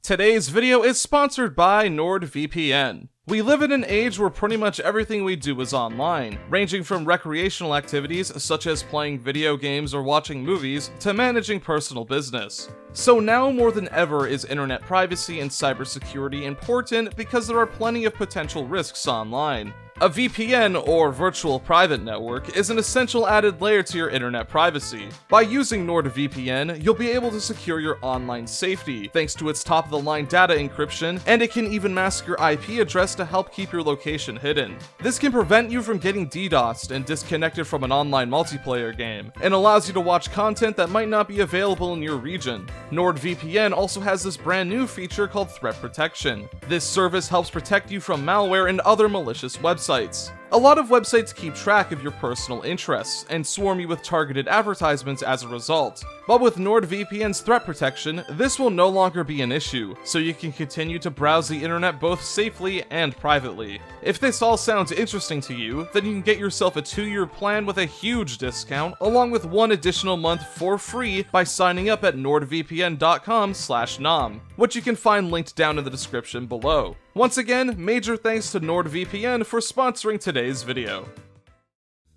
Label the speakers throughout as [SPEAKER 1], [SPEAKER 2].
[SPEAKER 1] Today's video is sponsored by NordVPN. We live in an age where pretty much everything we do is online, ranging from recreational activities such as playing video games or watching movies to managing personal business. So now more than ever is internet privacy and cybersecurity important because there are plenty of potential risks online. A VPN, or virtual private network, is an essential added layer to your internet privacy. By using NordVPN, you'll be able to secure your online safety, thanks to its top-of-the-line data encryption, and it can even mask your IP address to help keep your location hidden. This can prevent you from getting DDoSed and disconnected from an online multiplayer game, and allows you to watch content that might not be available in your region. NordVPN also has this brand new feature called Threat Protection. This service helps protect you from malware and other malicious websites. A lot of websites keep track of your personal interests and swarm you with targeted advertisements as a result. But with NordVPN's threat protection, this will no longer be an issue, so you can continue to browse the internet both safely and privately. If this all sounds interesting to you, then you can get yourself a 2-year plan with a huge discount, along with 1 additional month for free by signing up at nordvpn.com/nom, which you can find linked down in the description below. Once again, major thanks to NordVPN for sponsoring today's video.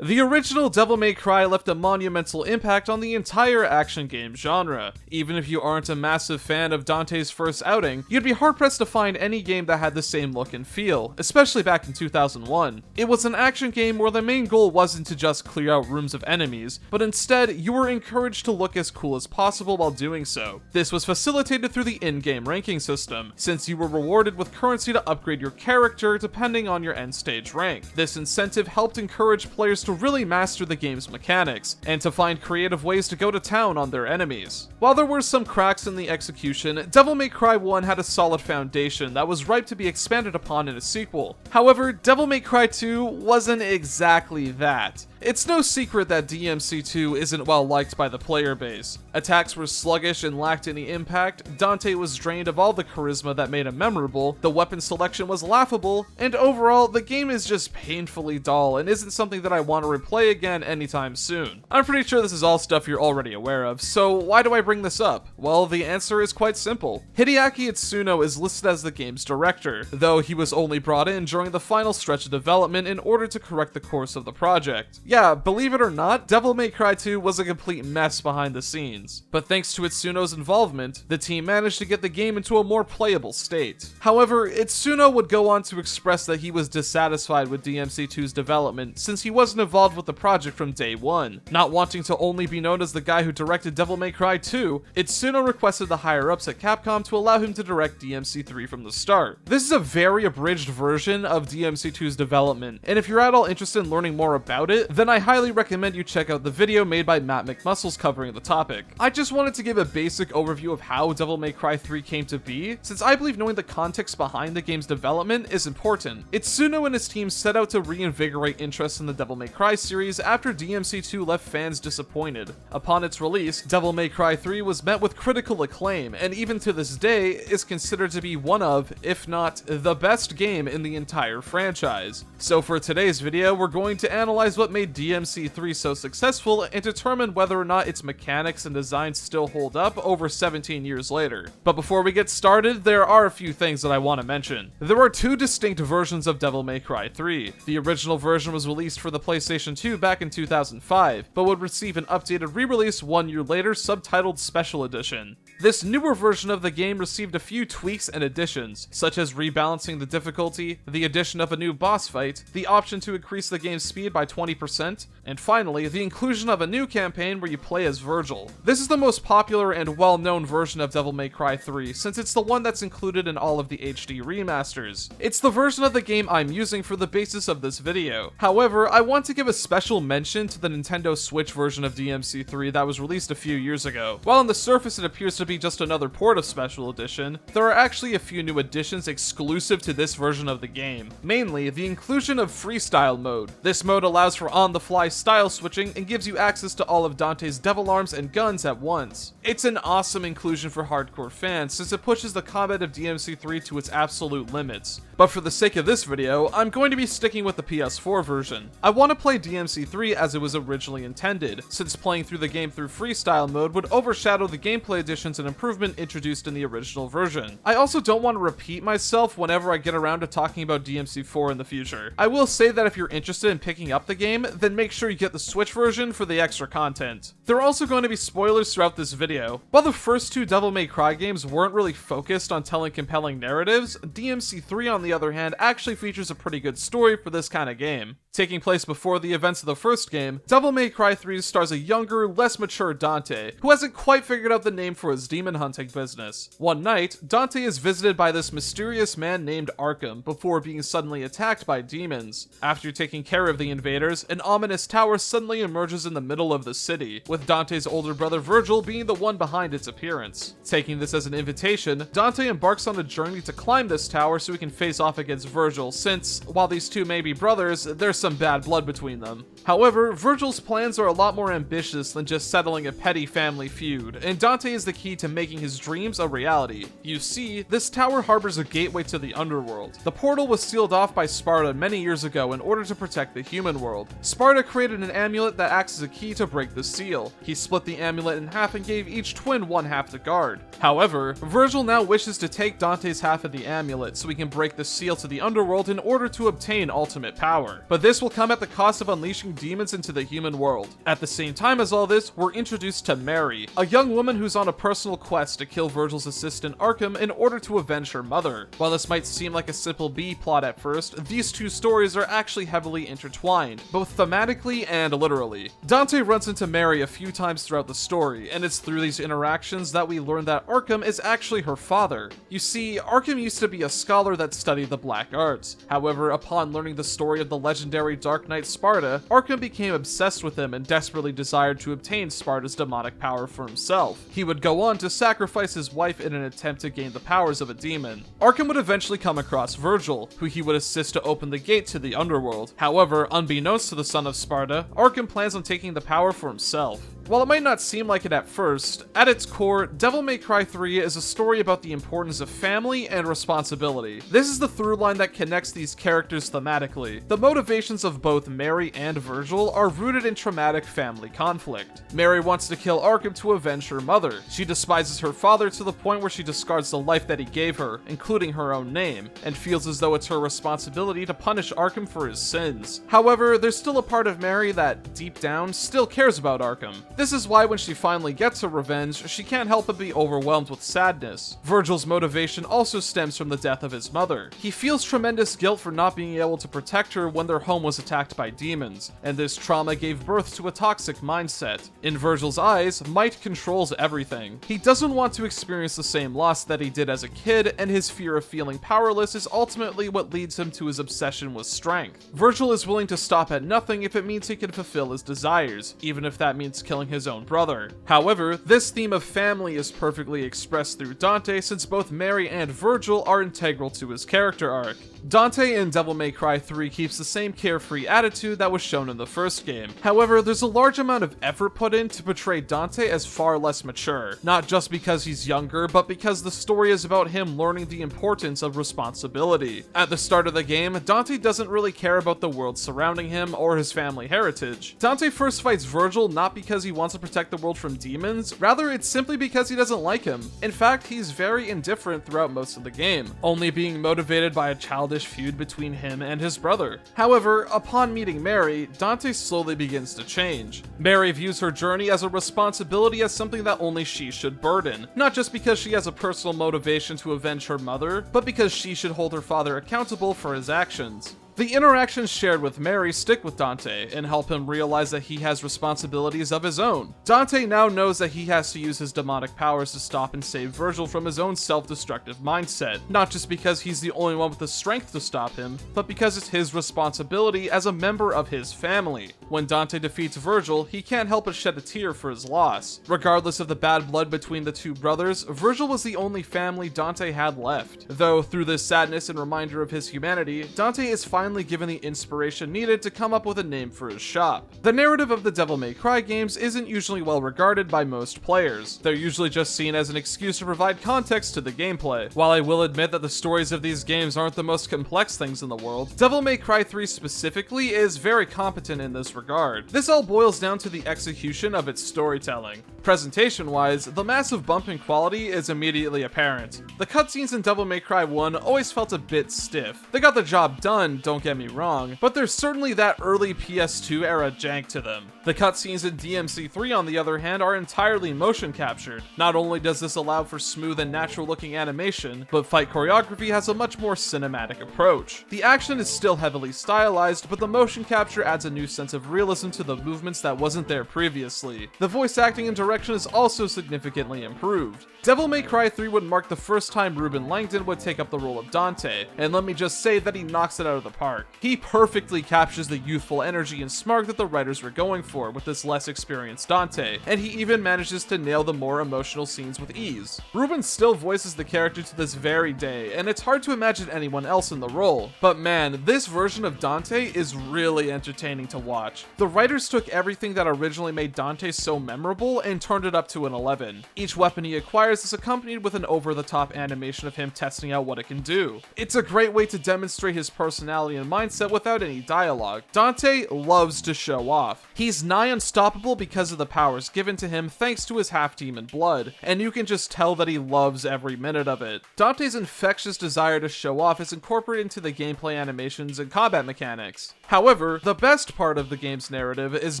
[SPEAKER 1] The original Devil May Cry left a monumental impact on the entire action game genre. Even if you aren't a massive fan of Dante's first outing, you'd be hard-pressed to find any game that had the same look and feel, especially back in 2001. It was an action game where the main goal wasn't to just clear out rooms of enemies, but instead, you were encouraged to look as cool as possible while doing so. This was facilitated through the in-game ranking system, since you were rewarded with currency to upgrade your character depending on your end-stage rank. This incentive helped encourage players to really master the game's mechanics, and to find creative ways to go to town on their enemies. While there were some cracks in the execution, Devil May Cry 1 had a solid foundation that was ripe to be expanded upon in a sequel. However, Devil May Cry 2 wasn't exactly that. It's no secret that DMC2 isn't well liked by the player base. Attacks were sluggish and lacked any impact, Dante was drained of all the charisma that made him memorable, the weapon selection was laughable, and overall, the game is just painfully dull and isn't something that I want to replay again anytime soon. I'm pretty sure this is all stuff you're already aware of, so why do I bring this up? Well, the answer is quite simple. Hideaki Itsuno is listed as the game's director, though he was only brought in during the final stretch of development in order to correct the course of the project. Yeah, believe it or not, Devil May Cry 2 was a complete mess behind the scenes, but thanks to Itsuno's involvement, the team managed to get the game into a more playable state. However, Itsuno would go on to express that he was dissatisfied with DMC2's development since he wasn't involved with the project from day one. Not wanting to only be known as the guy who directed Devil May Cry 2, Itsuno requested the higher-ups at Capcom to allow him to direct DMC3 from the start. This is a very abridged version of DMC2's development, and if you're at all interested in learning more about it, then I highly recommend you check out the video made by Matt McMuscles covering the topic. I just wanted to give a basic overview of how Devil May Cry 3 came to be, since I believe knowing the context behind the game's development is important. Itsuno and his team set out to reinvigorate interest in the Devil May Cry series after DMC2 left fans disappointed. Upon its release, Devil May Cry 3 was met with critical acclaim, and even to this day, is considered to be one of, if not the best game in the entire franchise. So for today's video, we're going to analyze what made DMC3 so successful and determine whether or not its mechanics and design still hold up over 17 years later. But before we get started, there are a few things that I want to mention. There are 2 distinct versions of Devil May Cry 3. The original version was released for the PlayStation 2 back in 2005, but would receive an updated re-release 1 year later subtitled Special Edition. This newer version of the game received a few tweaks and additions, such as rebalancing the difficulty, the addition of a new boss fight, the option to increase the game's speed by 20%, and finally, the inclusion of a new campaign where you play as Virgil. This is the most popular and well-known version of Devil May Cry 3, since it's the one that's included in all of the HD remasters. It's the version of the game I'm using for the basis of this video. However, I want to give a special mention to the Nintendo Switch version of DMC3 that was released a few years ago. While on the surface it appears to be just another port of Special Edition, there are actually a few new additions exclusive to this version of the game. Mainly, the inclusion of Freestyle mode. This mode allows for on-the-fly style switching and gives you access to all of Dante's devil arms and guns at once. It's an awesome inclusion for hardcore fans since it pushes the combat of DMC3 to its absolute limits. But for the sake of this video, I'm going to be sticking with the PS4 version. I want to play DMC3 as it was originally intended, since playing through the game through Freestyle mode would overshadow the gameplay additions content and improvement introduced in the original version. I also don't want to repeat myself whenever I get around to talking about DMC4 in the future. I will say that if you're interested in picking up the game, then make sure you get the Switch version for the extra content. There are also going to be spoilers throughout this video. While the first two Devil May Cry games weren't really focused on telling compelling narratives, DMC3 on the other hand actually features a pretty good story for this kind of game. Taking place before the events of the first game, Devil May Cry 3 stars a younger, less mature Dante, who hasn't quite figured out the name for his demon hunting business. One night, Dante is visited by this mysterious man named Arkham before being suddenly attacked by demons. After taking care of the invaders, an ominous tower suddenly emerges in the middle of the city, with Dante's older brother Virgil being the one behind its appearance. Taking this as an invitation, Dante embarks on a journey to climb this tower so he can face off against Virgil, since, while these two may be brothers, there's some bad blood between them. However, Virgil's plans are a lot more ambitious than just settling a petty family feud, and Dante is the key to making his dreams a reality. You see, this tower harbors a gateway to the underworld. The portal was sealed off by Sparta many years ago in order to protect the human world. Sparta created an amulet that acts as a key to break the seal. He split the amulet in half and gave each twin one half to guard. However, Virgil now wishes to take Dante's half of the amulet so he can break the seal to the underworld in order to obtain ultimate power. But this will come at the cost of unleashing demons into the human world. At the same time as all this, we're introduced to Mary, a young woman who's on a personal quest to kill Virgil's assistant Arkham in order to avenge her mother. While this might seem like a simple B plot at first, these two stories are actually heavily intertwined, both thematically and literally. Dante runs into Mary a few times throughout the story, and it's through these interactions that we learn that Arkham is actually her father. You see, Arkham used to be a scholar that studied the black arts. However, upon learning the story of the legendary Dark Knight Sparta, Arkham became obsessed with him and desperately desired to obtain Sparta's demonic power for himself. He would go on to sacrifice his wife in an attempt to gain the powers of a demon. Arkham would eventually come across Virgil, who he would assist to open the gate to the underworld. However, unbeknownst to the son of Sparta, Arkham plans on taking the power for himself. While it might not seem like it at first, at its core, Devil May Cry 3 is a story about the importance of family and responsibility. This is the through line that connects these characters thematically. The motivations of both Mary and Virgil are rooted in traumatic family conflict. Mary wants to kill Arkham to avenge her mother. She despises her father to the point where she discards the life that he gave her, including her own name, and feels as though it's her responsibility to punish Arkham for his sins. However, there's still a part of Mary that, deep down, still cares about Arkham. This is why when she finally gets her revenge, she can't help but be overwhelmed with sadness. Virgil's motivation also stems from the death of his mother. He feels tremendous guilt for not being able to protect her when their home was attacked by demons, and this trauma gave birth to a toxic mindset. In Virgil's eyes, might controls everything. He doesn't want to experience the same loss that he did as a kid, and his fear of feeling powerless is ultimately what leads him to his obsession with strength. Virgil is willing to stop at nothing if it means he can fulfill his desires, even if that means killing his own brother. However, this theme of family is perfectly expressed through Dante, since both Mary and Virgil are integral to his character arc. Dante in Devil May Cry 3 keeps the same carefree attitude that was shown in the first game. However, there's a large amount of effort put in to portray Dante as far less mature, not just because he's younger, but because the story is about him learning the importance of responsibility. At the start of the game, Dante doesn't really care about the world surrounding him or his family heritage. Dante first fights Virgil not because he wants to protect the world from demons, rather it's simply because he doesn't like him. In fact, he's very indifferent throughout most of the game, only being motivated by a childish feud between him and his brother. However, upon meeting Mary, Dante slowly begins to change. Mary views her journey as a responsibility, as something that only she should burden, not just because she has a personal motivation to avenge her mother, but because she should hold her father accountable for his actions. The interactions shared with Mary stick with Dante and help him realize that he has responsibilities of his own. Dante now knows that he has to use his demonic powers to stop and save Virgil from his own self-destructive mindset, not just because he's the only one with the strength to stop him, but because it's his responsibility as a member of his family. When Dante defeats Virgil, he can't help but shed a tear for his loss. Regardless of the bad blood between the two brothers, Virgil was the only family Dante had left. Though, through this sadness and reminder of his humanity, Dante is finally finally given the inspiration needed to come up with a name for his shop. The narrative of the Devil May Cry games isn't usually well regarded by most players. They're usually just seen as an excuse to provide context to the gameplay. While I will admit that the stories of these games aren't the most complex things in the world, Devil May Cry 3 specifically is very competent in this regard. This all boils down to the execution of its storytelling. Presentation-wise, the massive bump in quality is immediately apparent. The cutscenes in Devil May Cry 1 always felt a bit stiff. They got the job done, don't get me wrong, but there's certainly that early PS2 era jank to them. The cutscenes in DMC3 on the other hand are entirely motion captured. Not only does this allow for smooth and natural looking animation, but fight choreography has a much more cinematic approach. The action is still heavily stylized, but the motion capture adds a new sense of realism to the movements that wasn't there previously. The voice acting and direction is also significantly improved. Devil May Cry 3 would mark the first time Ruben Langdon would take up the role of Dante, and let me just say that he knocks it out of the park. He perfectly captures the youthful energy and smark that the writers were going for with this less experienced Dante, and he even manages to nail the more emotional scenes with ease. Ruben still voices the character to this very day, and it's hard to imagine anyone else in the role, but man, this version of Dante is really entertaining to watch. The writers took everything that originally made Dante so memorable and turned it up to an 11. Each weapon he acquires is accompanied with an over-the-top animation of him testing out what it can do. It's a great way to demonstrate his personality and mindset without any dialogue. Dante loves to show off. He's nigh unstoppable because of the powers given to him thanks to his half-demon blood, and you can just tell that he loves every minute of it. Dante's infectious desire to show off is incorporated into the gameplay animations and combat mechanics. However, the best part of the game's narrative is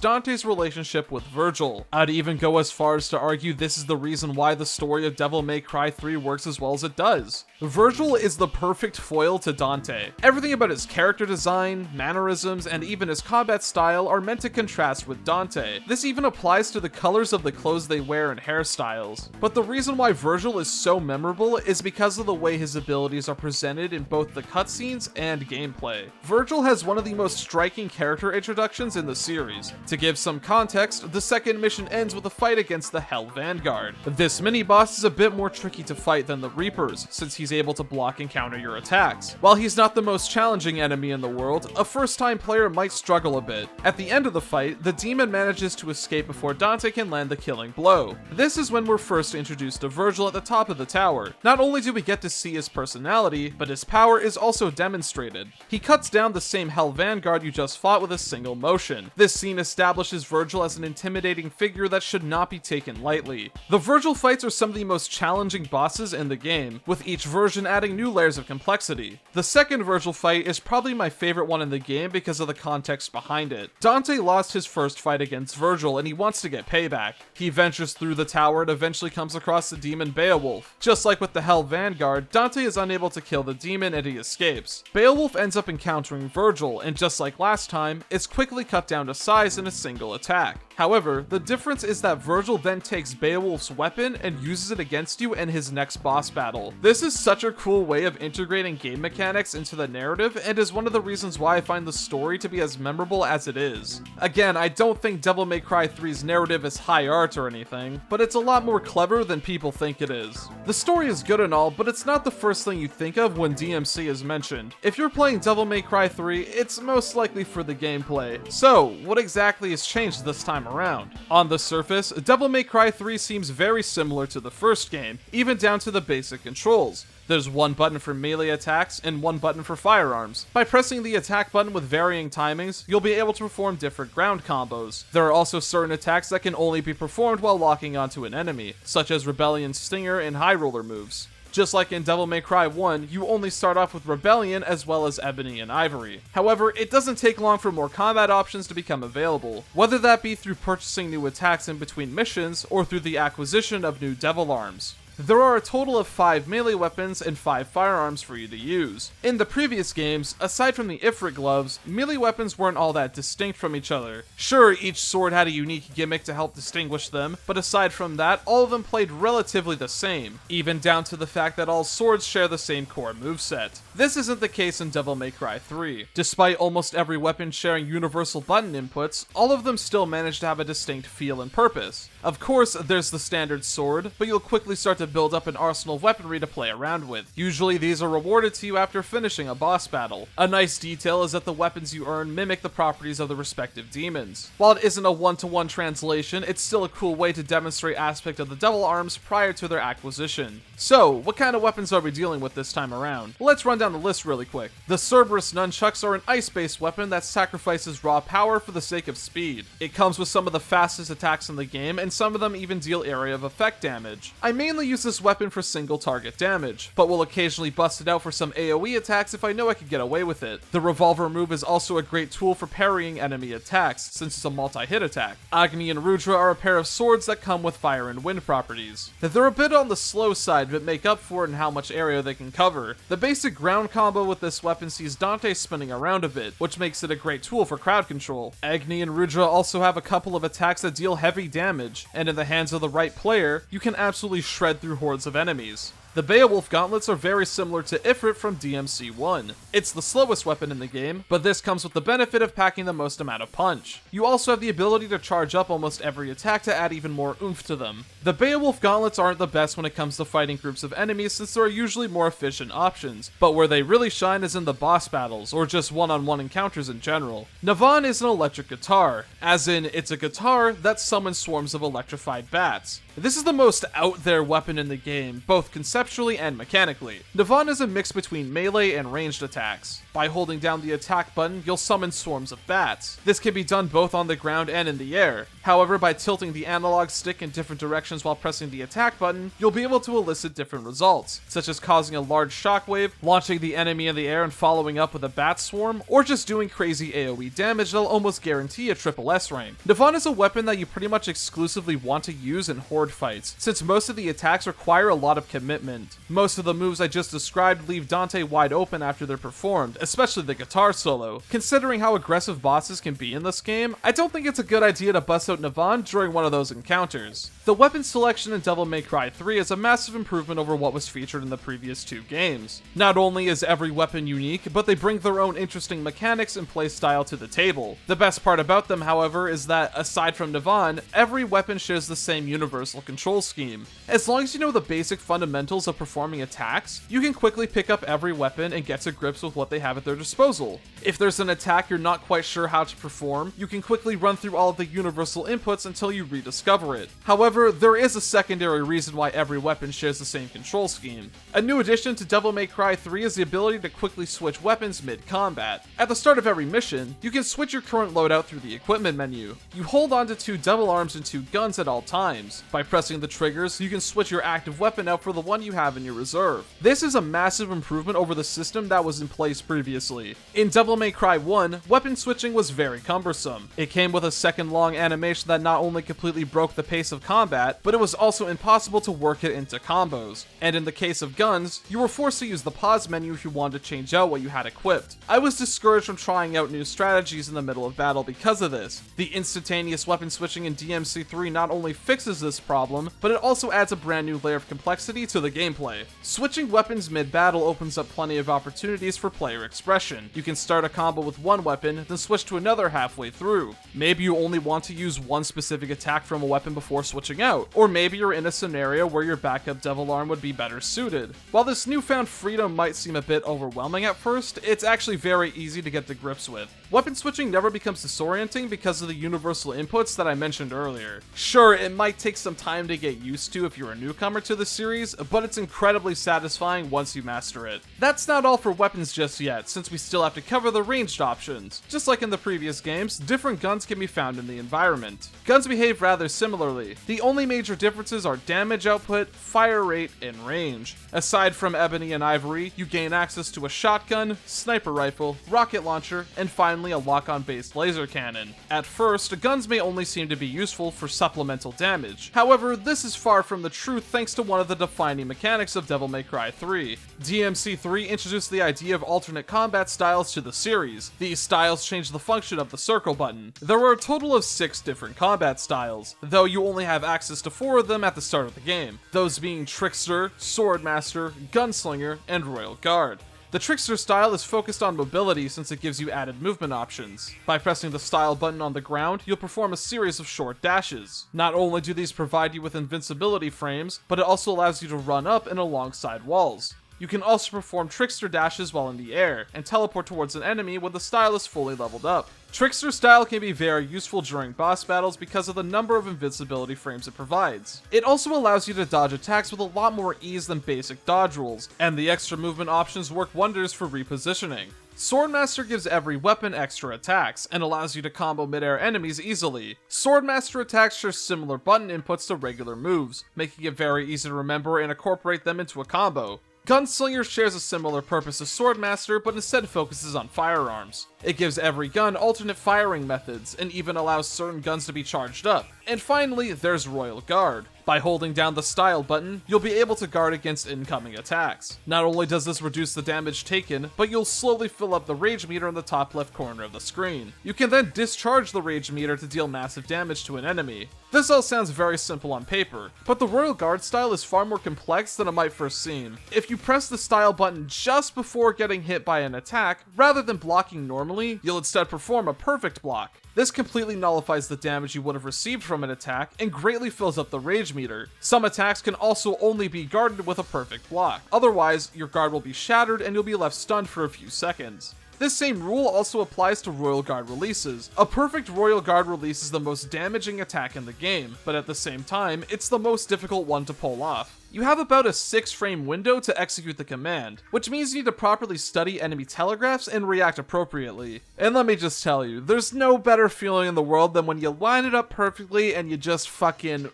[SPEAKER 1] Dante's relationship with Virgil. I'd even go as far as to argue this is the reason why the story of Devil May Cry 3 works as well as it does. Virgil is the perfect foil to Dante. Everything about his character design, mannerisms, and even his combat style are meant to contrast with Dante. This even applies to the colors of the clothes they wear and hairstyles. But the reason why Virgil is so memorable is because of the way his abilities are presented in both the cutscenes and gameplay. Virgil has one of the most striking character introductions in the series. To give some context, the second mission ends with a fight against the Hell Vanguard. This mini-boss is a bit more tricky to fight than the Reapers, since he's able to block and counter your attacks. While he's not the most challenging enemy in the world, a first-time player might struggle a bit. At the end of the fight, the demon manages to escape before Dante can land the killing blow. This is when we're first introduced to Virgil at the top of the tower. Not only do we get to see his personality, but his power is also demonstrated. He cuts down the same Hell Vanguard you just fought with a single motion. This scene establishes Virgil as an intimidating figure that should not be taken lightly. The Virgil fights are some of the most challenging bosses in the game, with each version adding new layers of complexity. The second Virgil fight is probably my favorite one in the game because of the context behind it. Dante lost his first fight against Virgil and he wants to get payback. He ventures through the tower and eventually comes across the demon Beowulf. Just like with the Hell Vanguard, Dante is unable to kill the demon and he escapes. Beowulf ends up encountering Virgil, and just like last time, is quickly cut down to size in a single attack. However, the difference is that Virgil then takes Beowulf's weapon and uses it against you in his next boss battle. This is such a cool way of integrating game mechanics into the narrative and is one of the reasons why I find the story to be as memorable as it is. Again, I don't think Devil May Cry 3's narrative is high art or anything, but it's a lot more clever than people think it is. The story is good and all, but it's not the first thing you think of when DMC is mentioned. If you're playing Devil May Cry 3, it's most likely for the gameplay. So, what exactly has changed this time around? On the surface, Devil May Cry 3 seems very similar to the first game, even down to the basic controls. There's one button for melee attacks and one button for firearms. By pressing the attack button with varying timings, you'll be able to perform different ground combos. There are also certain attacks that can only be performed while locking onto an enemy, such as Rebellion Stinger and High Roller moves. Just like in Devil May Cry 1, you only start off with Rebellion as well as Ebony and Ivory. However, it doesn't take long for more combat options to become available, whether that be through purchasing new attacks in between missions or through the acquisition of new Devil Arms. There are a total of 5 melee weapons and 5 firearms for you to use. In the previous games, aside from the Ifrit gloves, melee weapons weren't all that distinct from each other. Sure, each sword had a unique gimmick to help distinguish them, but aside from that, all of them played relatively the same, even down to the fact that all swords share the same core moveset. This isn't the case in Devil May Cry 3. Despite almost every weapon sharing universal button inputs, all of them still manage to have a distinct feel and purpose. Of course, there's the standard sword, but you'll quickly start to to build up an arsenal of weaponry to play around with. Usually these are rewarded to you after finishing a boss battle. A nice detail is that the weapons you earn mimic the properties of the respective demons. While it isn't a one-to-one translation, it's still a cool way to demonstrate aspect of the devil arms prior to their acquisition. So, what kind of weapons are we dealing with this time around? Let's run down the list really quick. The Cerberus nunchucks are an ice-based weapon that sacrifices raw power for the sake of speed. It comes with some of the fastest attacks in the game, and some of them even deal area of effect damage. I mainly use this weapon for single target damage, but will occasionally bust it out for some AoE attacks if I know I can get away with it. The revolver move is also a great tool for parrying enemy attacks, since it's a multi-hit attack. Agni and Rudra are a pair of swords that come with fire and wind properties. They're a bit on the slow side, but make up for it in how much area they can cover. The basic ground combo with this weapon sees Dante spinning around a bit, which makes it a great tool for crowd control. Agni and Rudra also have a couple of attacks that deal heavy damage, and in the hands of the right player, you can absolutely shred through hordes of enemies. The Beowulf gauntlets are very similar to Ifrit from DMC1. It's the slowest weapon in the game, but this comes with the benefit of packing the most amount of punch. You also have the ability to charge up almost every attack to add even more oomph to them. The Beowulf gauntlets aren't the best when it comes to fighting groups of enemies since there are usually more efficient options, but where they really shine is in the boss battles, or just one-on-one encounters in general. Navan is an electric guitar, as in, it's a guitar that summons swarms of electrified bats. This is the most out there weapon in the game, both conceptually and mechanically. Navan is a mix between melee and ranged attacks. By holding down the attack button, you'll summon swarms of bats. This can be done both on the ground and in the air. However, by tilting the analog stick in different directions while pressing the attack button, you'll be able to elicit different results, such as causing a large shockwave, launching the enemy in the air and following up with a bat swarm, or just doing crazy AoE damage that'll almost guarantee a triple S rank. Navan is a weapon that you pretty much exclusively want to use in horde fights, since most of the attacks require a lot of commitment. Most of the moves I just described leave Dante wide open after they're performed, especially the guitar solo. Considering how aggressive bosses can be in this game, I don't think it's a good idea to bust out Navan during one of those encounters. The weapon selection in Devil May Cry 3 is a massive improvement over what was featured in the previous two games. Not only is every weapon unique, but they bring their own interesting mechanics and playstyle to the table. The best part about them, however, is that, aside from Navan, every weapon shares the same universal control scheme. As long as you know the basic fundamentals of performing attacks, you can quickly pick up every weapon and get to grips with what they have at their disposal. If there's an attack you're not quite sure how to perform, you can quickly run through all of the universal inputs until you rediscover it. However, there is a secondary reason why every weapon shares the same control scheme. A new addition to Devil May Cry 3 is the ability to quickly switch weapons mid-combat. At the start of every mission, you can switch your current loadout through the equipment menu. You hold on to 2 devil arms and 2 guns at all times. By pressing the triggers, you can switch your active weapon out for the one you have in your reserve. This is a massive improvement over the system that was in place previously. In Devil May Cry 1, weapon switching was very cumbersome. It came with a second-long animation that not only completely broke the pace of combat, but it was also impossible to work it into combos. And in the case of guns, you were forced to use the pause menu if you wanted to change out what you had equipped. I was discouraged from trying out new strategies in the middle of battle because of this. The instantaneous weapon switching in DMC3 not only fixes this problem, but it also adds a brand new layer of complexity to the gameplay. Switching weapons mid-battle opens up plenty of opportunities for player expression. You can start a combo with one weapon, then switch to another halfway through. Maybe you only want to use one specific attack from a weapon before switching out, or maybe you're in a scenario where your backup devil arm would be better suited. While this newfound freedom might seem a bit overwhelming at first, it's actually very easy to get to grips with. Weapon switching never becomes disorienting because of the universal inputs that I mentioned earlier. Sure, it might take some time to get used to if you're a newcomer to the series, but it's incredibly satisfying once you master it. That's not all for weapons just yet, since we still have to cover the ranged options. Just like in the previous games, different guns can be found in the environment. Guns behave rather similarly. The only major differences are damage output, fire rate, and range. Aside from Ebony and Ivory, you gain access to a shotgun, sniper rifle, rocket launcher, and finally a lock-on based laser cannon. At first, guns may only seem to be useful for supplemental damage. However, this is far from the truth thanks to one of the defining mechanics of Devil May Cry 3. DMC3 introduced the idea of alternate combat styles to the series. These styles change the function of the circle button. There are a total of 6 different combat styles, though you only have access to 4 of them at the start of the game, those being Trickster, Swordmaster, Gunslinger, and Royal Guard. The Trickster style is focused on mobility since it gives you added movement options. By pressing the style button on the ground, you'll perform a series of short dashes. Not only do these provide you with invincibility frames, but it also allows you to run up and alongside walls. You can also perform Trickster dashes while in the air, and teleport towards an enemy when the style is fully leveled up. Trickster style can be very useful during boss battles because of the number of invincibility frames it provides. It also allows you to dodge attacks with a lot more ease than basic dodge rules, and the extra movement options work wonders for repositioning. Swordmaster gives every weapon extra attacks, and allows you to combo mid-air enemies easily. Swordmaster attacks share similar button inputs to regular moves, making it very easy to remember and incorporate them into a combo. Gunslinger shares a similar purpose as Swordmaster, but instead focuses on firearms. It gives every gun alternate firing methods, and even allows certain guns to be charged up. And finally, there's Royal Guard. By holding down the style button, you'll be able to guard against incoming attacks. Not only does this reduce the damage taken, but you'll slowly fill up the rage meter in the top left corner of the screen. You can then discharge the rage meter to deal massive damage to an enemy. This all sounds very simple on paper, but the Royal Guard style is far more complex than it might first seem. If you press the style button just before getting hit by an attack, rather than blocking normally, you'll instead perform a perfect block. This completely nullifies the damage you would have received from an attack and greatly fills up the rage meter. Some attacks can also only be guarded with a perfect block. Otherwise, your guard will be shattered and you'll be left stunned for a few seconds. This same rule also applies to Royal Guard releases. A perfect Royal Guard release is the most damaging attack in the game, but at the same time, it's the most difficult one to pull off. You have about a 6-frame window to execute the command, which means you need to properly study enemy telegraphs and react appropriately. And let me just tell you, there's no better feeling in the world than when you line it up perfectly and you just fucking...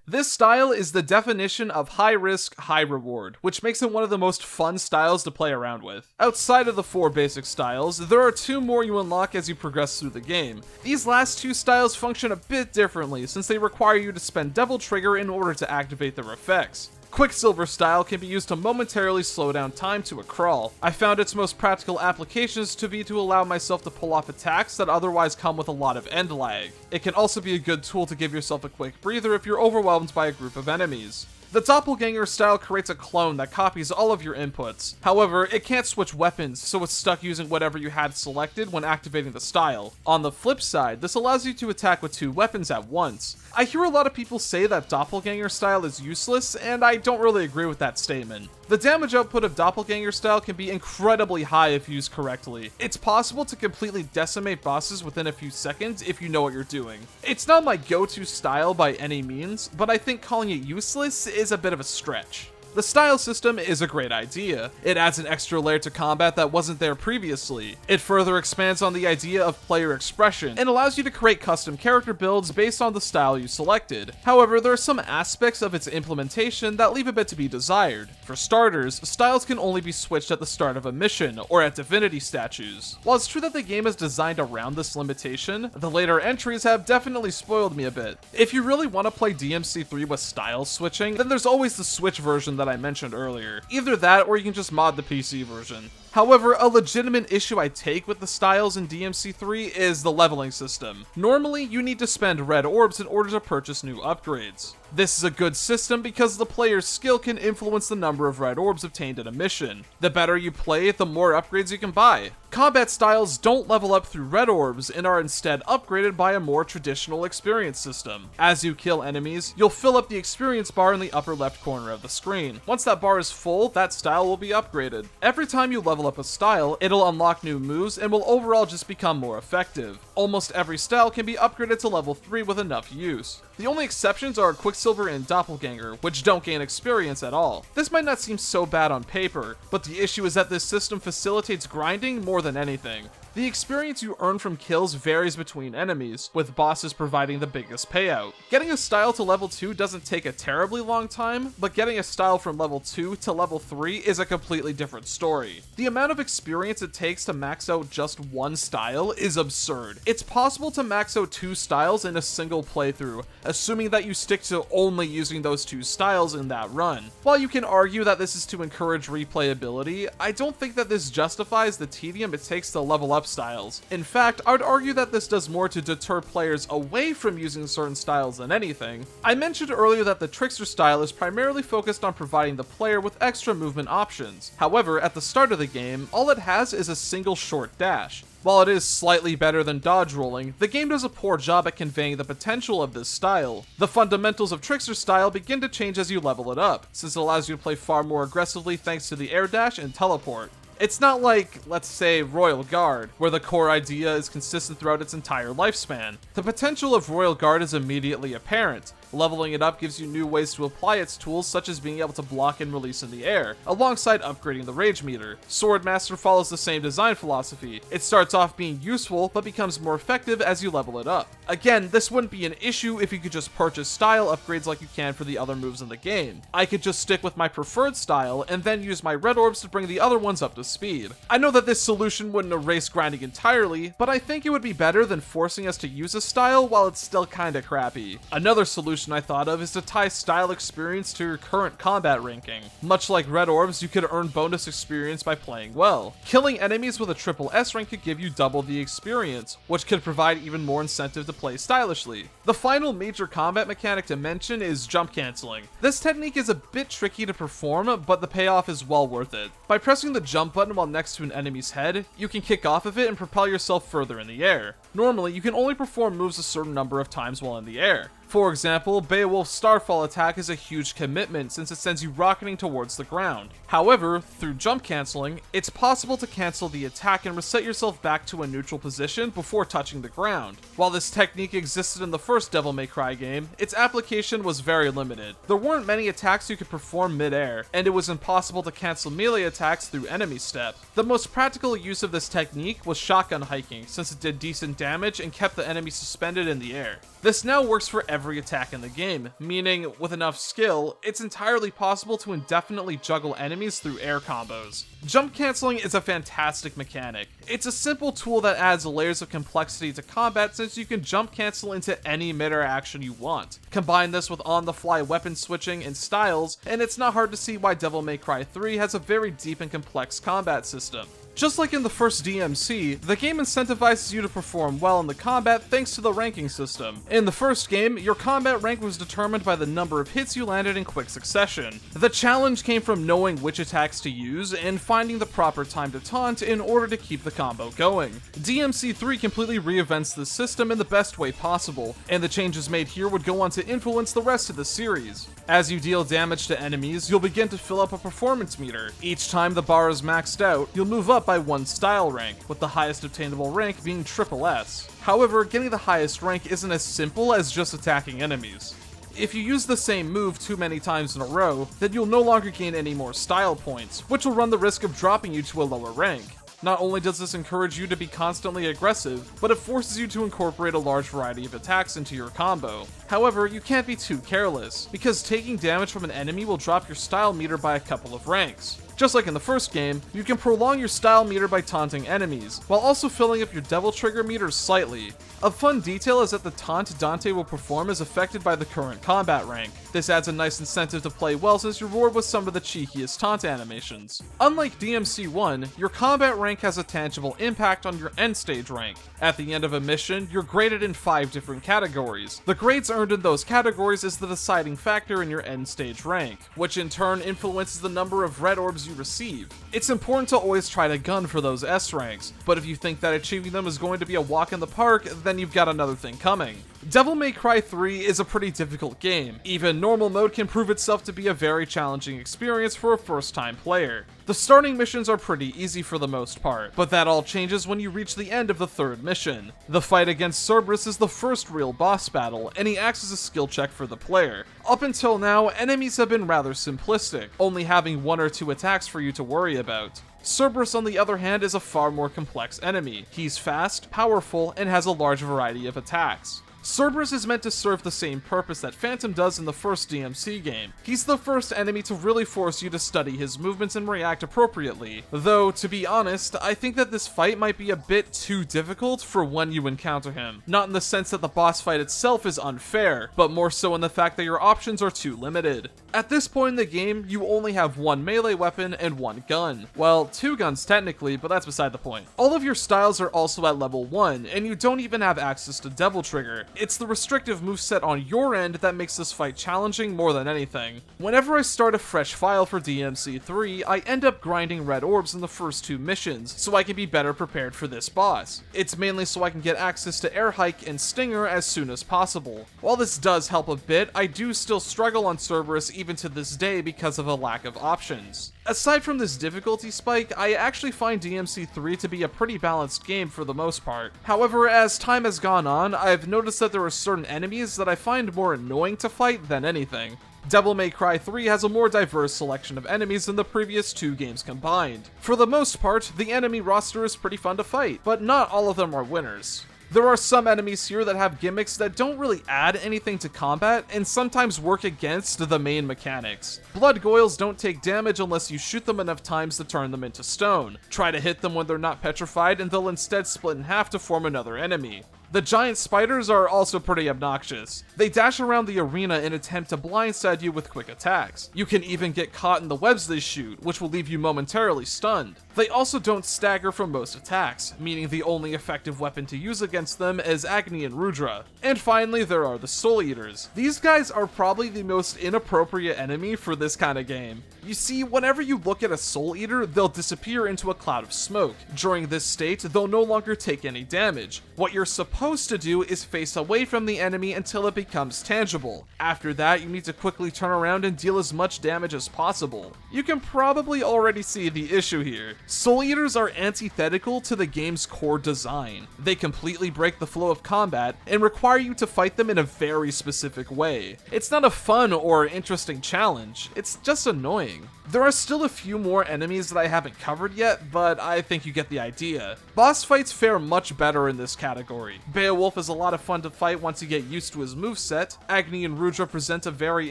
[SPEAKER 1] This style is the definition of high risk, high reward, which makes it one of the most fun styles to play around with. Outside of the 4 basic styles, there are 2 more you unlock as you progress through the game. These last 2 styles function a bit differently since they require you to spend Devil Trigger in order to activate their effects. Quicksilver style can be used to momentarily slow down time to a crawl. I found its most practical applications to be to allow myself to pull off attacks that otherwise come with a lot of end lag. It can also be a good tool to give yourself a quick breather if you're overwhelmed by a group of enemies. The Doppelganger style creates a clone that copies all of your inputs. However, it can't switch weapons, so it's stuck using whatever you had selected when activating the style. On the flip side, this allows you to attack with 2 weapons at once. I hear a lot of people say that Doppelganger style is useless, and I don't really agree with that statement. The damage output of Doppelganger style can be incredibly high if used correctly. It's possible to completely decimate bosses within a few seconds if you know what you're doing. It's not my go-to style by any means, but I think calling it useless is a bit of a stretch. The style system is a great idea. It adds an extra layer to combat that wasn't there previously. It further expands on the idea of player expression, and allows you to create custom character builds based on the style you selected. However, there are some aspects of its implementation that leave a bit to be desired. For starters, styles can only be switched at the start of a mission, or at divinity statues. While it's true that the game is designed around this limitation, the later entries have definitely spoiled me a bit. If you really want to play DMC3 with style switching, then there's always the Switch version that I mentioned earlier. Either that, or you can just mod the PC version. However, a legitimate issue I take with the styles in DMC3 is the leveling system. Normally, you need to spend red orbs in order to purchase new upgrades. This is a good system because the player's skill can influence the number of red orbs obtained in a mission. The better you play, the more upgrades you can buy. Combat styles don't level up through red orbs and are instead upgraded by a more traditional experience system. As you kill enemies, you'll fill up the experience bar in the upper left corner of the screen. Once that bar is full, that style will be upgraded. Every time you level up a style, it'll unlock new moves and will overall just become more effective. Almost every style can be upgraded to level 3 with enough use. The only exceptions are Quicksilver and Doppelganger, which don't gain experience at all. This might not seem so bad on paper, but the issue is that this system facilitates grinding more than anything. The experience you earn from kills varies between enemies, with bosses providing the biggest payout. Getting a style to level 2 doesn't take a terribly long time, but getting a style from level 2 to level 3 is a completely different story. The amount of experience it takes to max out just one style is absurd. It's possible to max out 2 styles in a single playthrough, assuming that you stick to only using those two styles in that run. While you can argue that this is to encourage replayability, I don't think that this justifies the tedium it takes to level up styles. In fact, I would argue that this does more to deter players away from using certain styles than anything. I mentioned earlier that the Trickster style is primarily focused on providing the player with extra movement options. However, at the start of the game, all it has is a single short dash. While it is slightly better than dodge rolling, the game does a poor job at conveying the potential of this style. The fundamentals of Trickster style begin to change as you level it up, since it allows you to play far more aggressively thanks to the air dash and teleport. It's not like, let's say, Royal Guard, where the core idea is consistent throughout its entire lifespan. The potential of Royal Guard is immediately apparent. Leveling it up gives you new ways to apply its tools, such as being able to block and release in the air, alongside upgrading the rage meter. Swordmaster follows the same design philosophy. It starts off being useful, but becomes more effective as you level it up. Again, this wouldn't be an issue if you could just purchase style upgrades like you can for the other moves in the game. I could just stick with my preferred style, and then use my red orbs to bring the other ones up to speed. I know that this solution wouldn't erase grinding entirely, but I think it would be better than forcing us to use a style while it's still kinda crappy. Another solution I thought of is to tie style experience to your current combat ranking. Much like red orbs, you could earn bonus experience by playing well. Killing enemies with a triple S rank could give you double the experience, which could provide even more incentive to play stylishly. The final major combat mechanic to mention is jump canceling. This technique is a bit tricky to perform, but the payoff is well worth it. By pressing the jump button while next to an enemy's head, you can kick off of it and propel yourself further in the air. Normally, you can only perform moves a certain number of times while in the air. For example, Beowulf's Starfall attack is a huge commitment since it sends you rocketing towards the ground. However, through jump canceling, it's possible to cancel the attack and reset yourself back to a neutral position before touching the ground. While this technique existed in the first Devil May Cry game, its application was very limited. There weren't many attacks you could perform mid-air, and it was impossible to cancel melee attacks through enemy step. The most practical use of this technique was shotgun hiking, since it did decent damage and kept the enemy suspended in the air. This now works for every attack in the game, meaning, with enough skill, it's entirely possible to indefinitely juggle enemies through air combos. Jump canceling is a fantastic mechanic. It's a simple tool that adds layers of complexity to combat since you can jump cancel into any mid-air action you want. Combine this with on-the-fly weapon switching and styles, and it's not hard to see why Devil May Cry 3 has a very deep and complex combat system. Just like in the first DMC, the game incentivizes you to perform well in the combat thanks to the ranking system. In the first game, your combat rank was determined by the number of hits you landed in quick succession. The challenge came from knowing which attacks to use and finding the proper time to taunt in order to keep the combo going. DMC 3 completely reinvents this system in the best way possible, and the changes made here would go on to influence the rest of the series. As you deal damage to enemies, you'll begin to fill up a performance meter. Each time the bar is maxed out, you'll move up by one style rank, with the highest obtainable rank being triple S. However, getting the highest rank isn't as simple as just attacking enemies. If you use the same move too many times in a row, then you'll no longer gain any more style points, which will run the risk of dropping you to a lower rank. Not only does this encourage you to be constantly aggressive, but it forces you to incorporate a large variety of attacks into your combo. However, you can't be too careless, because taking damage from an enemy will drop your style meter by a couple of ranks. Just like in the first game, you can prolong your style meter by taunting enemies, while also filling up your devil trigger meter slightly. A fun detail is that the taunt Dante will perform is affected by the current combat rank. This adds a nice incentive to play well since you're rewarded with some of the cheekiest taunt animations. Unlike DMC 1, your combat rank has a tangible impact on your end stage rank. At the end of a mission, you're graded in 5 different categories. The grades earned in those categories is the deciding factor in your end stage rank, which in turn influences the number of red orbs you receive. It's important to always try to gun for those S ranks, but if you think that achieving them is going to be a walk in the park, then you've got another thing coming. Devil May Cry 3 is a pretty difficult game. Even normal mode can prove itself to be a very challenging experience for a first-time player. The starting missions are pretty easy for the most part, but that all changes when you reach the end of the third mission. The fight against Cerberus is the first real boss battle, and he acts as a skill check for the player. Up until now, enemies have been rather simplistic, only having 1 or 2 attacks for you to worry about. Cerberus, on the other hand, is a far more complex enemy. He's fast, powerful, and has a large variety of attacks. Cerberus is meant to serve the same purpose that Phantom does in the first DMC game. He's the first enemy to really force you to study his movements and react appropriately, though to be honest, I think that this fight might be a bit too difficult for when you encounter him. Not in the sense that the boss fight itself is unfair, but more so in the fact that your options are too limited. At this point in the game, you only have one melee weapon and one gun. Well, two guns technically, but that's beside the point. All of your styles are also at level 1, and you don't even have access to Devil Trigger. It's the restrictive moveset on your end that makes this fight challenging more than anything. Whenever I start a fresh file for DMC3, I end up grinding red orbs in the first 2 missions, so I can be better prepared for this boss. It's mainly so I can get access to Air Hike and Stinger as soon as possible. While this does help a bit, I do still struggle on Cerberus even to this day because of a lack of options. Aside from this difficulty spike, I actually find DMC3 to be a pretty balanced game for the most part. However, as time has gone on, I've noticed that there are certain enemies that I find more annoying to fight than anything. Devil May Cry 3 has a more diverse selection of enemies than the previous 2 games combined. For the most part, the enemy roster is pretty fun to fight, but not all of them are winners. There are some enemies here that have gimmicks that don't really add anything to combat and sometimes work against the main mechanics. Blood Goyles don't take damage unless you shoot them enough times to turn them into stone. Try to hit them when they're not petrified and they'll instead split in half to form another enemy. The giant spiders are also pretty obnoxious. They dash around the arena and attempt to blindside you with quick attacks. You can even get caught in the webs they shoot, which will leave you momentarily stunned. They also don't stagger from most attacks, meaning the only effective weapon to use against them is Agni and Rudra. And finally, there are the Soul Eaters. These guys are probably the most inappropriate enemy for this kind of game. You see, whenever you look at a Soul Eater, they'll disappear into a cloud of smoke. During this state, they'll no longer take any damage. What you're supposed to do is face away from the enemy until it becomes tangible. After that, you need to quickly turn around and deal as much damage as possible. You can probably already see the issue here. Soul Eaters are antithetical to the game's core design. They completely break the flow of combat and require you to fight them in a very specific way. It's not a fun or interesting challenge, it's just annoying. There are still a few more enemies that I haven't covered yet, but I think you get the idea. Boss fights fare much better in this category. Beowulf is a lot of fun to fight once you get used to his moveset, Agni and Rudra present a very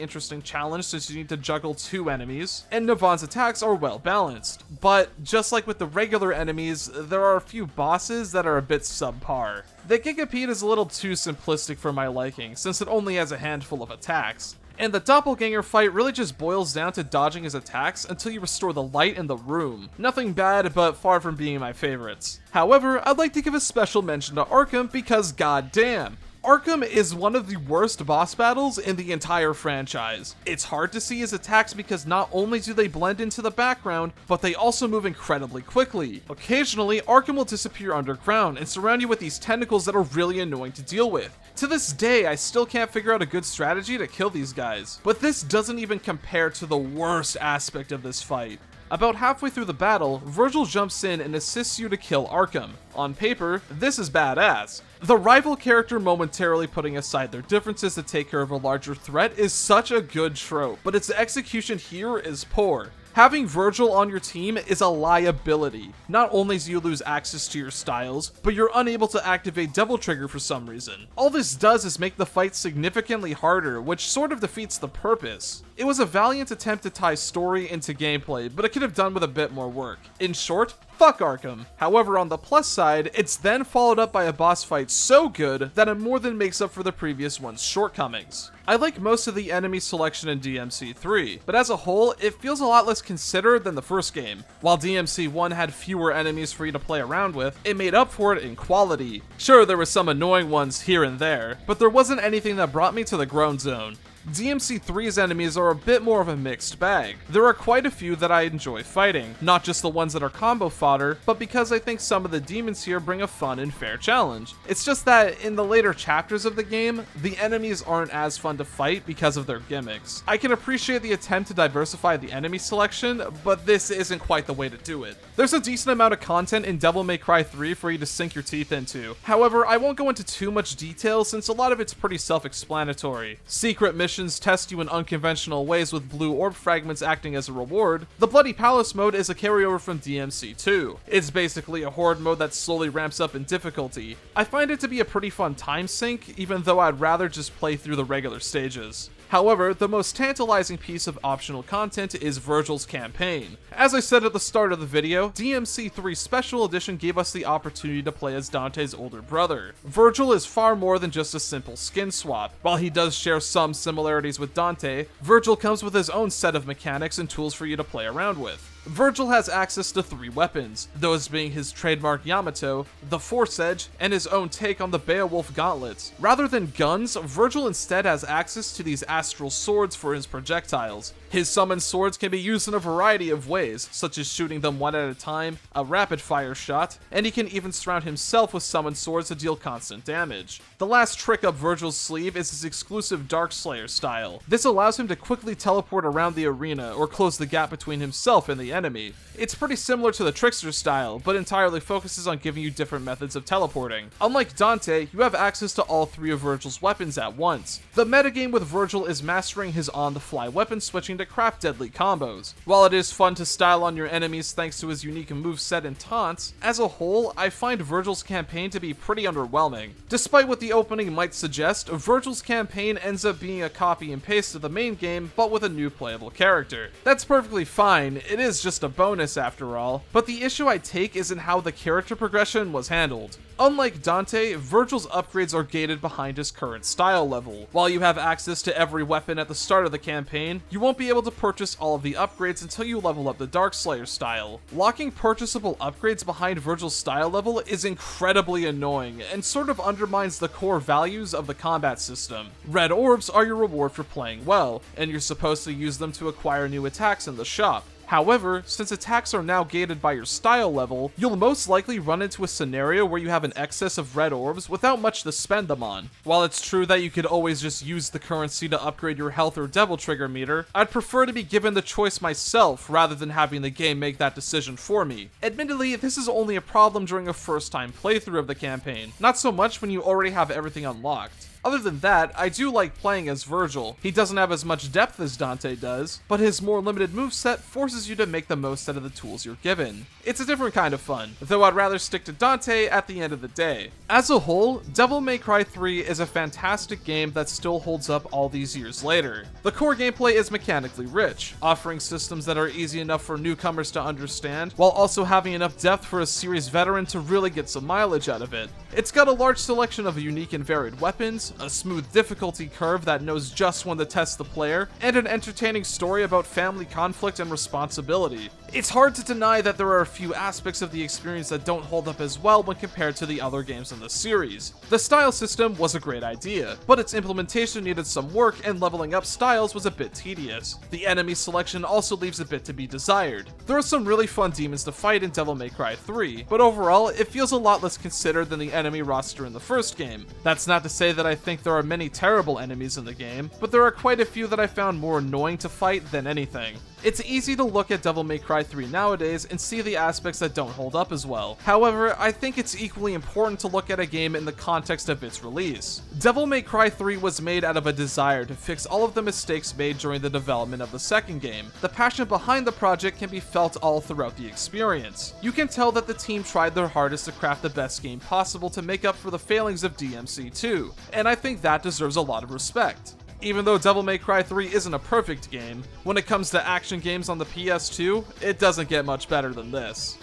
[SPEAKER 1] interesting challenge since you need to juggle 2 enemies, and Navon's attacks are well balanced. But just like with the regular enemies, there are a few bosses that are a bit subpar. The Gigapede is a little too simplistic for my liking, since it only has a handful of attacks. And the doppelganger fight really just boils down to dodging his attacks until you restore the light in the room. Nothing bad, but far from being my favorites. However, I'd like to give a special mention to Arkham because goddamn, Arkham is one of the worst boss battles in the entire franchise. It's hard to see his attacks because not only do they blend into the background, but they also move incredibly quickly. Occasionally, Arkham will disappear underground and surround you with these tentacles that are really annoying to deal with. To this day, I still can't figure out a good strategy to kill these guys. But this doesn't even compare to the worst aspect of this fight. About halfway through the battle, Virgil jumps in and assists you to kill Arkham. On paper, this is badass. The rival character momentarily putting aside their differences to take care of a larger threat is such a good trope, but its execution here is poor. Having Virgil on your team is a liability. Not only do you lose access to your styles, but you're unable to activate Devil Trigger for some reason. All this does is make the fight significantly harder, which sort of defeats the purpose. It was a valiant attempt to tie story into gameplay, but it could have done with a bit more work. In short, fuck Arkham. However, on the plus side, it's then followed up by a boss fight so good that it more than makes up for the previous one's shortcomings. I like most of the enemy selection in DMC3, but as a whole, it feels a lot less considered than the first game. While DMC1 had fewer enemies for you to play around with, it made up for it in quality. Sure, there were some annoying ones here and there, but there wasn't anything that brought me to the groan zone. DMC3's enemies are a bit more of a mixed bag. There are quite a few that I enjoy fighting, not just the ones that are combo fodder, but because I think some of the demons here bring a fun and fair challenge. It's just that in the later chapters of the game, the enemies aren't as fun to fight because of their gimmicks. I can appreciate the attempt to diversify the enemy selection, but this isn't quite the way to do it. There's a decent amount of content in Devil May Cry 3 for you to sink your teeth into. However, I won't go into too much detail since a lot of it's pretty self-explanatory. Secret missions missions test you in unconventional ways with blue orb fragments acting as a reward, the Bloody Palace mode is a carryover from DMC2. It's basically a horde mode that slowly ramps up in difficulty. I find it to be a pretty fun time sink, even though I'd rather just play through the regular stages. However, the most tantalizing piece of optional content is Virgil's campaign. As I said at the start of the video, DMC3 Special Edition gave us the opportunity to play as Dante's older brother. Virgil is far more than just a simple skin swap. While he does share some similarities with Dante, Virgil comes with his own set of mechanics and tools for you to play around with. Virgil has access to 3 weapons, those being his trademark Yamato, the Force Edge, and his own take on the Beowulf gauntlets. Rather than guns, Virgil instead has access to these astral swords for his projectiles. His summoned swords can be used in a variety of ways, such as shooting them one at a time, a rapid-fire shot, and he can even surround himself with summoned swords to deal constant damage. The last trick up Virgil's sleeve is his exclusive Dark Slayer style. This allows him to quickly teleport around the arena or close the gap between himself and the enemy. It's pretty similar to the Trickster style, but entirely focuses on giving you different methods of teleporting. Unlike Dante, you have access to all 3 of Virgil's weapons at once. The metagame with Virgil is mastering his on-the-fly weapon switching to craft deadly combos. While it is fun to style on your enemies thanks to his unique moveset and taunts, as a whole, I find Virgil's campaign to be pretty underwhelming. Despite what the opening might suggest, Virgil's campaign ends up being a copy and paste of the main game, but with a new playable character. That's perfectly fine, it is just a bonus after all, but the issue I take is in how the character progression was handled. Unlike Dante, Virgil's upgrades are gated behind his current style level. While you have access to every weapon at the start of the campaign, you won't be able to purchase all of the upgrades until you level up the Dark Slayer style. Locking purchasable upgrades behind Virgil's style level is incredibly annoying and sort of undermines the core values of the combat system. Red orbs are your reward for playing well, and you're supposed to use them to acquire new attacks in the shop. However, since attacks are now gated by your style level, you'll most likely run into a scenario where you have an excess of red orbs without much to spend them on. While it's true that you could always just use the currency to upgrade your health or devil trigger meter, I'd prefer to be given the choice myself rather than having the game make that decision for me. Admittedly, this is only a problem during a first-time playthrough of the campaign, not so much when you already have everything unlocked. Other than that, I do like playing as Virgil. He doesn't have as much depth as Dante does, but his more limited moveset forces you to make the most out of the tools you're given. It's a different kind of fun, though I'd rather stick to Dante at the end of the day. As a whole, Devil May Cry 3 is a fantastic game that still holds up all these years later. The core gameplay is mechanically rich, offering systems that are easy enough for newcomers to understand, while also having enough depth for a series veteran to really get some mileage out of it. It's got a large selection of unique and varied weapons, a smooth difficulty curve that knows just when to test the player, and an entertaining story about family conflict and responsibility. It's hard to deny that there are a few aspects of the experience that don't hold up as well when compared to the other games in the series. The style system was a great idea, but its implementation needed some work and leveling up styles was a bit tedious. The enemy selection also leaves a bit to be desired. There are some really fun demons to fight in Devil May Cry 3, but overall it feels a lot less considered than the enemy roster in the first game. That's not to say that I think there are many terrible enemies in the game, but there are quite a few that I found more annoying to fight than anything. It's easy to look at Devil May Cry 3 nowadays and see the aspects that don't hold up as well. However, I think it's equally important to look at a game in the context of its release. Devil May Cry 3 was made out of a desire to fix all of the mistakes made during the development of the second game. The passion behind the project can be felt all throughout the experience. You can tell that the team tried their hardest to craft the best game possible to make up for the failings of DMC2, and I think that deserves a lot of respect. Even though Devil May Cry 3 isn't a perfect game, when it comes to action games on the PS2, it doesn't get much better than this.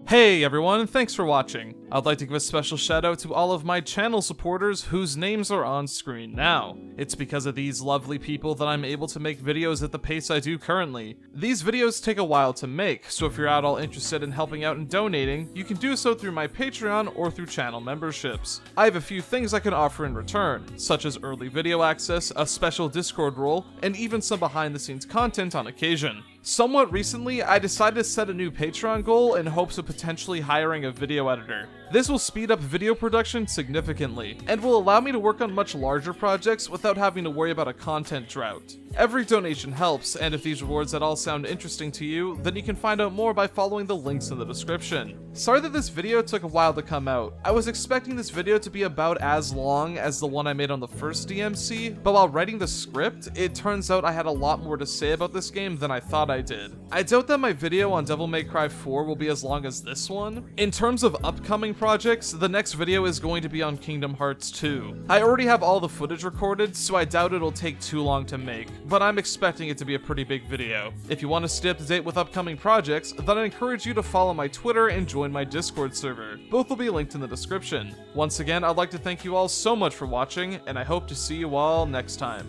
[SPEAKER 1] Hey everyone, thanks for watching. I'd like to give a special shout out to all of my channel supporters whose names are on screen now. It's because of these lovely people that I'm able to make videos at the pace I do currently. These videos take a while to make, so if you're at all interested in helping out and donating, you can do so through my Patreon or through channel memberships. I have a few things I can offer in return, such as early video access, a special Discord role, and even some behind the scenes content on occasion. Somewhat recently, I decided to set a new Patreon goal in hopes of potentially hiring a video editor. This will speed up video production significantly, and will allow me to work on much larger projects without having to worry about a content drought. Every donation helps, and if these rewards at all sound interesting to you, then you can find out more by following the links in the description. Sorry that this video took a while to come out. I was expecting this video to be about as long as the one I made on the first DMC, but while writing the script, it turns out I had a lot more to say about this game than I thought I did. I doubt that my video on Devil May Cry 4 will be as long as this one. In terms of upcoming projects, the next video is going to be on Kingdom Hearts 2. I already have all the footage recorded, so I doubt it'll take too long to make, but I'm expecting it to be a pretty big video. If you want to stay up to date with upcoming projects, then I encourage you to follow my Twitter and join my Discord server. Both will be linked in the description. Once again, I'd like to thank you all so much for watching, and I hope to see you all next time.